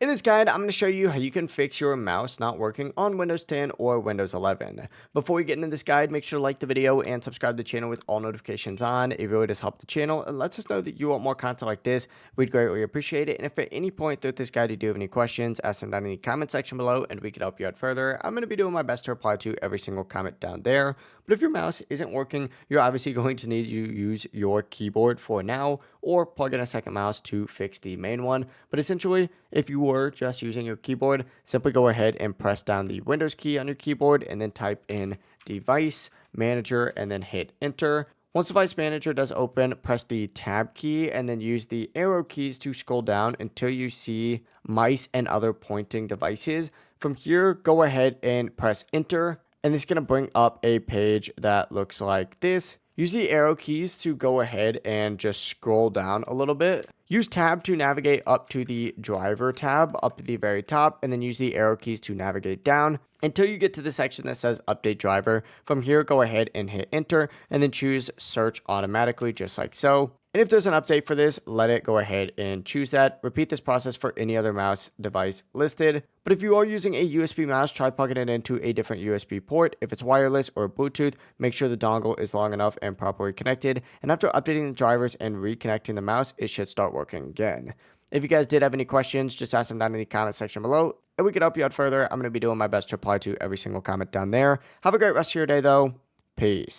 In this guide, I'm going to show you how you can fix your mouse not working on Windows 10 or Windows 11. Before we get into this guide, make sure to like the video and subscribe to the channel with all notifications on. It really does help the channel and lets us know that you want more content like this. We'd greatly appreciate it. And if at any point throughout this guide you do have any questions, ask them down in the comment section below and we can help you out further. I'm going to be doing my best to reply to every single comment down there. But if your mouse isn't working, you're obviously going to need to use your keyboard for now or plug in a second mouse to fix the main one. But essentially, if you were just using your keyboard, simply go ahead and press down the Windows key on your keyboard and then type in Device Manager and then hit Enter. Once Device Manager does open, press the Tab key and then use the arrow keys to scroll down until you see mice and other pointing devices. From here, go ahead and press Enter, and it's going to bring up a page that looks like this. Use the arrow keys to go ahead and just scroll down a little bit. Use Tab to navigate up to the Driver tab up at the very top, and then use the arrow keys to navigate down until you get to the section that says Update Driver. From here, go ahead and hit Enter, and then choose Search Automatically, just like so. And if there's an update for this, let it go ahead and choose that. Repeat this process for any other mouse device listed. But if you are using a USB mouse, try plugging it into a different USB port. If it's wireless or Bluetooth, make sure the dongle is long enough and properly connected. And after updating the drivers and reconnecting the mouse, it should start working again. If you guys did have any questions, just ask them down in the comment section below, and we can help you out further. I'm going to be doing my best to reply to every single comment down there. Have a great rest of your day, though. Peace.